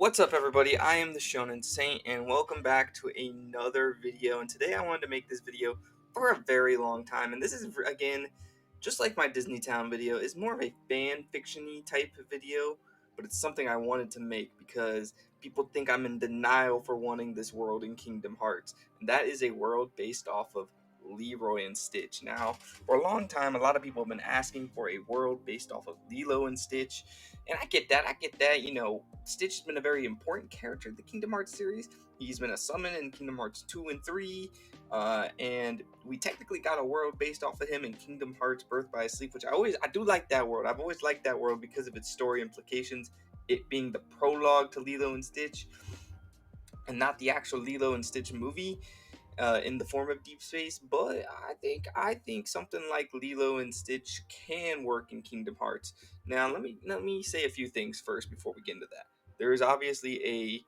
What's up, everybody? I am the Shonen Saint, and welcome back to another video. And today I wanted to make this video for a very long time, and this is, again, just like my Disney Town video, is more of a fan fiction-y type of video, but it's something I wanted to make because people think I'm in denial for wanting this world in Kingdom Hearts. And that is a world based off of Leroy and Stitch. Now, for a long time, a lot of people have been asking for a world based off of Lilo and Stitch, and I get that. Stitch has been a very important character in the Kingdom Hearts series. He's been a summon in Kingdom Hearts 2 and 3, and we technically got a world based off of him in Kingdom Hearts Birth by Sleep, which I do like that world. I've always liked that world because of its story implications, it being the prologue to Lilo and Stitch, and not the actual Lilo and Stitch movie. In the form of Deep Space, but I think something like Lilo and Stitch can work in Kingdom Hearts. Now, let me say a few things first before we get into that. There is obviously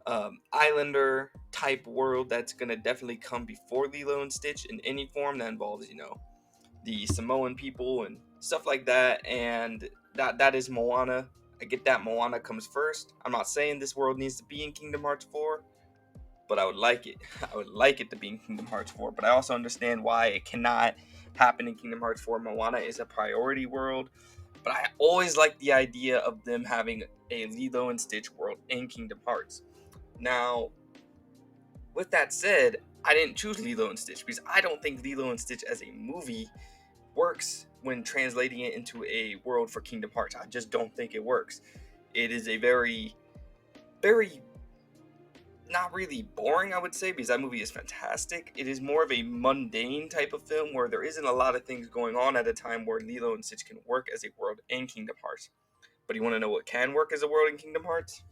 a Islander type world that's gonna definitely come before Lilo and Stitch in any form that involves the Samoan people and stuff like that, and that is Moana. I get that Moana comes first. I'm not saying this world needs to be in Kingdom Hearts 4, but I would like it. I would like it to be in Kingdom Hearts 4, but I also understand why it cannot happen in Kingdom Hearts 4. Moana is a priority world, but I always like the idea of them having a Lilo and Stitch world in Kingdom Hearts. Now, with that said, I didn't choose Lilo and Stitch because I don't think Lilo and Stitch as a movie works when translating it into a world for Kingdom Hearts. I just don't think it works. It is a very not really boring, I would say, because that movie is fantastic. It is more of a mundane type of film where there isn't a lot of things going on at a time where Lilo and Stitch can work as a world in Kingdom Hearts. But you want to know what can work as a world in Kingdom Hearts?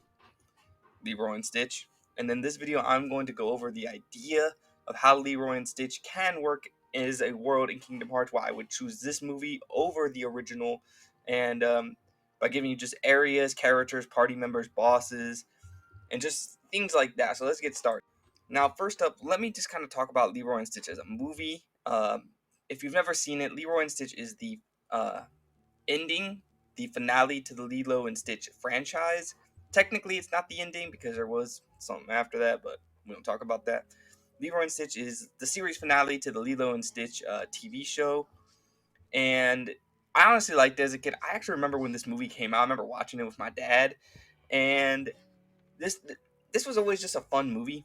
Leroy and Stitch. And then this video, I'm going to go over the idea of how Leroy and Stitch can work as a world in Kingdom Hearts, why I would choose this movie over the original, and by giving you just areas, characters, party members, bosses, and just things like that. So let's get started. Now, first up, let me just kind of talk about Leroy and Stitch as a movie. If you've never seen it, Leroy and Stitch is the ending, the finale to the Lilo and Stitch franchise. Technically, it's not the ending because there was something after that, but we don't talk about that. Leroy and Stitch is the series finale to the Lilo and Stitch TV show, and I honestly liked it as a kid. I actually remember when this movie came out. I remember watching it with my dad, and this this was always just a fun movie,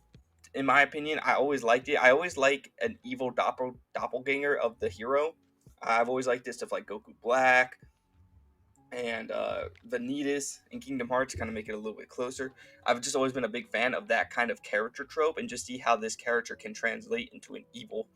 in my opinion. I always liked it. I always like an evil doppelganger of the hero. I've always liked this stuff like Goku Black and Vanitas in Kingdom Hearts, kind of make it a little bit closer. I've just always been a big fan of that kind of character trope and just see how this character can translate into an evil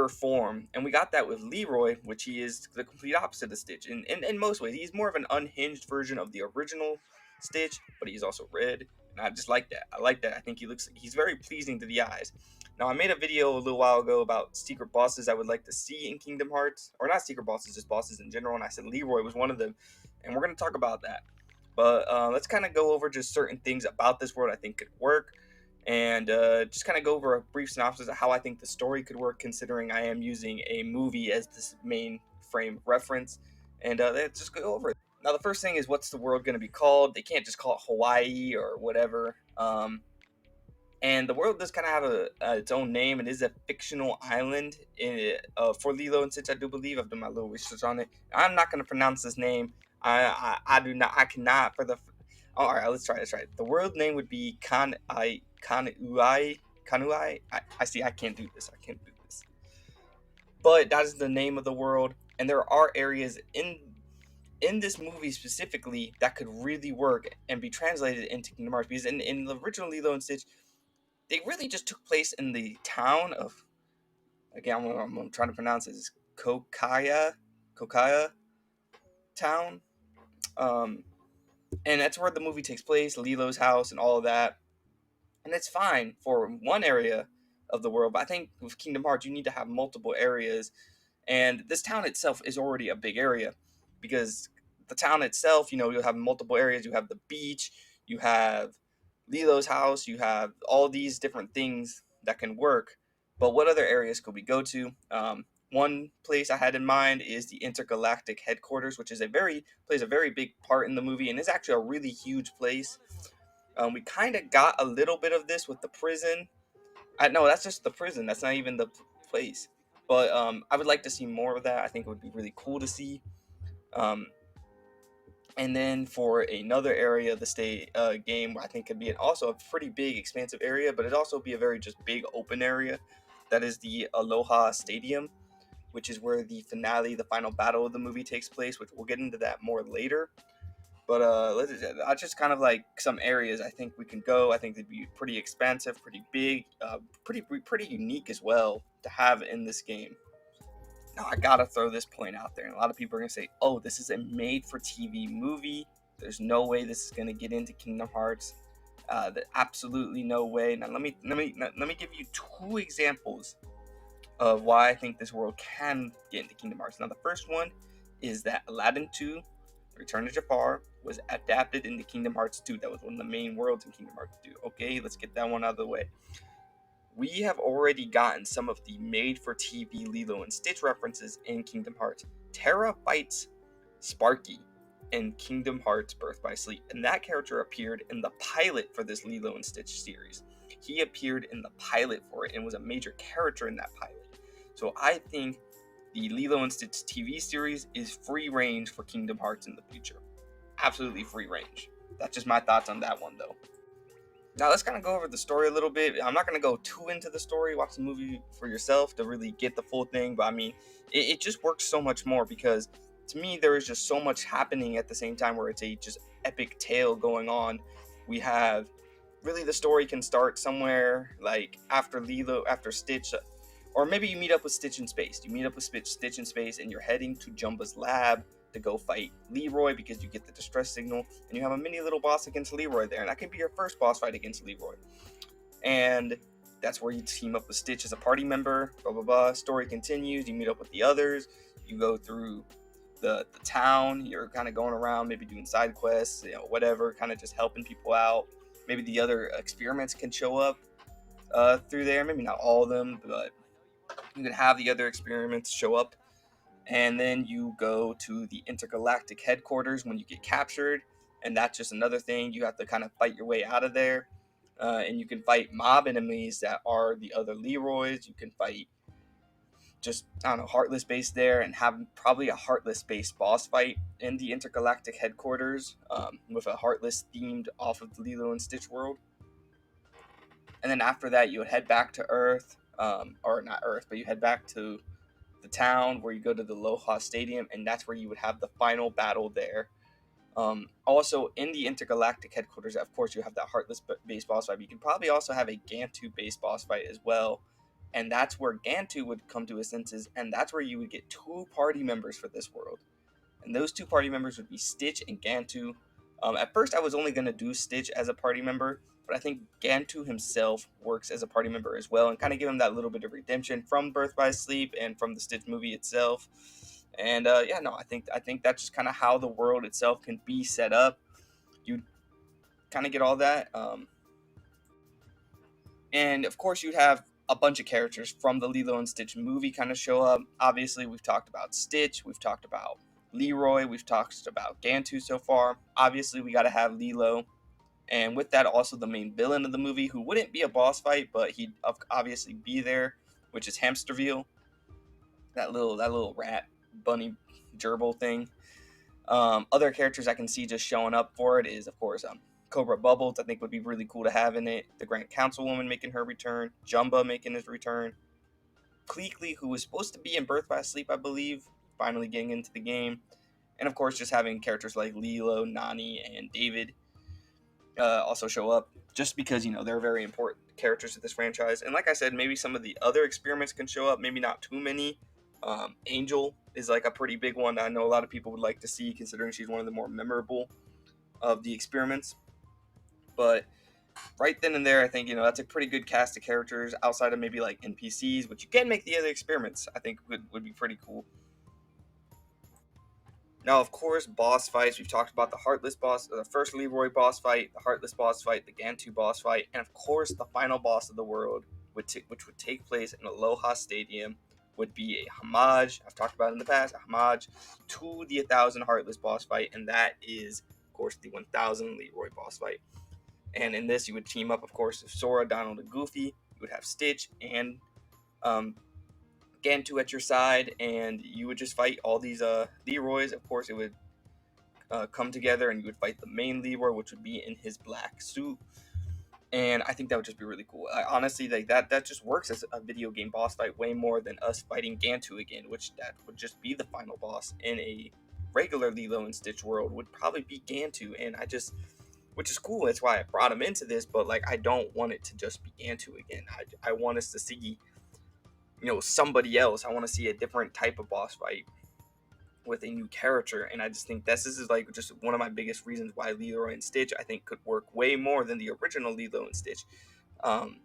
form. And we got that with Leroy, which he is the complete opposite of Stitch. In most ways, he's more of an unhinged version of the original Stitch, but he's also red. And I just like that. I like that. I think he's very pleasing to the eyes. Now, I made a video a little while ago about secret bosses I would like to see in Kingdom Hearts. Or not secret bosses, just bosses in general. And I said Leroy was one of them. And we're going to talk about that. But let's kind of go over just certain things about this world I think could work. And just kind of go over a brief synopsis of how I think the story could work, considering I am using a movie as this main frame of reference. And let's just go over it. Now, the first thing is, what's the world going to be called? They can't just call it Hawaii or whatever. And the world does kind of have its own name. It is a fictional island for Lilo and Stitch, I do believe. I've done my little research on it. I'm not going to pronounce this name. I do not. I cannot for the. Oh, all right, let's try. The world name would be Kanuai. I see. I can't do this. But that is the name of the world, and there are areas in this movie specifically that could really work and be translated into Kingdom Hearts, because in the original Lilo and Stitch, they really just took place in the town of, again, I'm trying to pronounce it, is Kokaya town. And that's where the movie takes place, Lilo's house and all of that. And it's fine for one area of the world, but I think with Kingdom Hearts, you need to have multiple areas. And this town itself is already a big area, because the town itself, you'll have multiple areas. You have the beach, you have Lilo's house, you have all these different things that can work. But what other areas could we go to? One place I had in mind is the intergalactic headquarters, which is plays a very big part in the movie, and is actually a really huge place. We kind of got a little bit of this with the prison. No, that's just the prison. That's not even the place. But I would like to see more of that. I think it would be really cool to see. Um, and then for another area of the state game, I think could be also a pretty big, expansive area, but it'd also be a very just big open area. That is the Aloha Stadium, which is where the finale, the final battle of the movie takes place, which we'll get into that more later. But I just kind of like some areas I think we can go. I think they'd be pretty expansive, pretty big, pretty unique as well to have in this game. Now I gotta throw this point out there, and a lot of people are gonna say, "Oh, this is a made-for-TV movie. There's no way this is gonna get into Kingdom Hearts. Absolutely no way." Now let me give you two examples of why I think this world can get into Kingdom Hearts. Now the first one is that Aladdin 2, Return to Jafar, was adapted into Kingdom Hearts 2. That was one of the main worlds in Kingdom Hearts 2. Okay, let's get that one out of the way. We have already gotten some of the made-for-TV Lilo and Stitch references in Kingdom Hearts. Terra fights Sparky in Kingdom Hearts Birth by Sleep, and that character appeared in the pilot for this Lilo and Stitch series. He appeared in the pilot for it and was a major character in that pilot. So I think the Lilo and Stitch TV series is free range for Kingdom Hearts in the future. Absolutely free range. That's just my thoughts on that one, though. Now let's kind of go over the story a little bit. I'm not going to go too into the story. Watch the movie for yourself to really get the full thing. But I mean, it just works so much more because to me there is just so much happening at the same time where it's a just epic tale going on. We have really the story can start somewhere like after Stitch, or maybe you meet up with Stitch in space. You meet up with Stitch in space and you're heading to Jumba's lab to go fight Leroy because you get the distress signal and you have a mini little boss against Leroy there, and that can be your first boss fight against Leroy. And that's where you team up with Stitch as a party member, blah blah blah. Story continues, you meet up with the others, you go through the town, you're kind of going around, maybe doing side quests, whatever, kind of just helping people out. Maybe the other experiments can show up through there, maybe not all of them, but you can have the other experiments show up. And then you go to the intergalactic headquarters when you get captured, and that's just another thing. You have to kind of fight your way out of there, and you can fight mob enemies that are the other Leroys. You can fight just, I don't know, Heartless base there, and have probably a Heartless base boss fight in the intergalactic headquarters, with a Heartless themed off of the Lilo and Stitch world. And then after that, you would head back to Earth, or not Earth, but you head back to the town where you go to the Aloha Stadium, and that's where you would have the final battle there. Also, in the intergalactic headquarters, of course, you have that Heartless base boss fight. But you can probably also have a Gantu base boss fight as well, and that's where Gantu would come to his senses, and that's where you would get two party members for this world. And those two party members would be Stitch and Gantu. At first, I was only going to do Stitch as a party member, but I think Gantu himself works as a party member as well, and kind of give him that little bit of redemption from Birth by Sleep and from the Stitch movie itself. And I think that's just kind of how the world itself can be set up. You kind of get all that, and of course you'd have a bunch of characters from the Lilo and Stitch movie kind of show up. Obviously, we've talked about Stitch, we've talked about Leroy, we've talked about Gantu so far. Obviously, we got to have Lilo, and with that, also the main villain of the movie, who wouldn't be a boss fight, but he'd obviously be there, which is Hamsterville, that little rat bunny gerbil thing. Other characters I can see just showing up for it is, of course, Cobra Bubbles. I think would be really cool to have in it. The Grand Councilwoman making her return. Jumba making his return. Cleekly, who was supposed to be in Birth by Sleep, I believe, finally getting into the game. And of course, just having characters like Lilo, Nani, and David also show up, just because they're very important characters to this franchise. And like I said, maybe some of the other experiments can show up, maybe not too many. Angel is like a pretty big one that I know a lot of people would like to see, considering she's one of the more memorable of the experiments. But right then and there, I think that's a pretty good cast of characters outside of maybe like NPCs, which you can make the other experiments. I think would be pretty cool. Now, of course, boss fights. We've talked about the Heartless boss, the first Leroy boss fight, the Heartless boss fight, the Gantu boss fight, and of course, the final boss of the world, which would take place in Aloha Stadium, would be a homage. I've talked about it in the past, a homage to the 1000 Heartless boss fight, and that is, of course, the 1000 Leroy boss fight. And in this, you would team up, of course, with Sora, Donald, and Goofy. You would have Stitch and Gantu at your side, and you would just fight all these Leroys. Of course, it would come together, and you would fight the main Leroy, which would be in his black suit. And I think that would just be really cool. Honestly, like that just works as a video game boss fight way more than us fighting Gantu again, which that would just be the final boss in a regular Lilo and Stitch world would probably be Gantu, and which is cool. That's why I brought him into this, but like I don't want it to just be Gantu again. I want us to see, somebody else. I want to see a different type of boss fight with a new character, and I just think this is like just one of my biggest reasons why Leroy and Stitch I think could work way more than the original Lilo and Stitch um,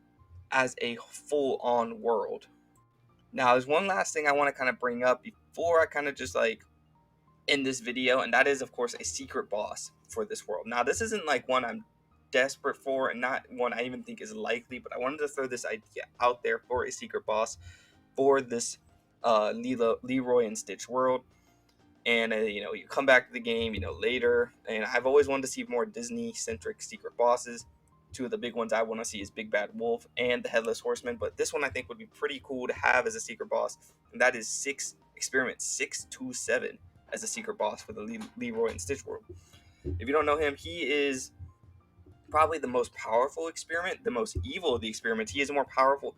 as a full-on world. Now, there's one last thing I want to kind of bring up before I kind of just like end this video, and that is, of course, a secret boss for this world. Now, this isn't like one I'm desperate for, and not one I even think is likely, but I wanted to throw this idea out there for a secret boss for this Leroy and Stitch world. And you come back to the game later, and I've always wanted to see more Disney centric secret bosses. Two of the big ones I want to see is Big Bad Wolf and the Headless Horseman, but this one I think would be pretty cool to have as a secret boss, and that is Experiment 627 as a secret boss for the Leroy and Stitch world. If you don't know him, he is probably the most powerful experiment, the most evil of the experiments. He is more powerful.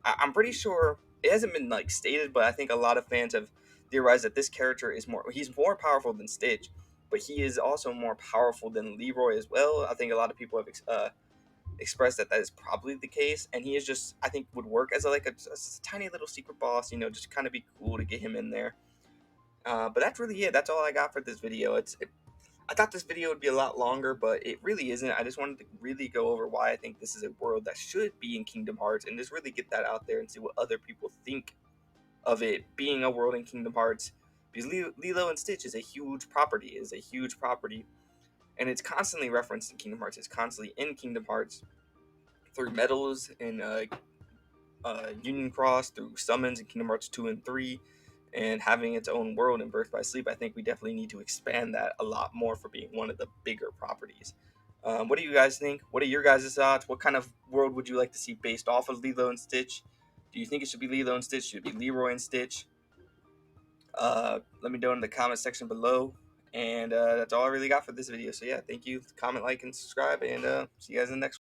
I'm pretty sure it hasn't been like stated, but I think a lot of fans have theorized that this character he's more powerful than Stitch, but he is also more powerful than Leroy as well. I think a lot of people have expressed that is probably the case, and he is just, I think, would work as a tiny little secret boss, just kind of be cool to get him in there. But that's really it. That's all I got for this video. I thought this video would be a lot longer, but it really isn't. I just wanted to really go over why I think this is a world that should be in Kingdom Hearts, and just really get that out there and see what other people think of it being a world in Kingdom Hearts. Because Lilo and Stitch is a huge property, and it's constantly referenced in Kingdom Hearts. It's constantly in Kingdom Hearts through medals in Union Cross, through summons in Kingdom Hearts 2 and 3, and having its own world in Birth by Sleep. I think we definitely need to expand that a lot more for being one of the bigger properties. What do you guys think? What are your guys' thoughts? What kind of world would you like to see based off of Lilo and Stitch? Do you think it should be Lilo and Stitch? Should it be Leroy and Stitch? Let me know in the comment section below. And that's all I really got for this video. So yeah, thank you. Comment, like, and subscribe, and see you guys in the next one.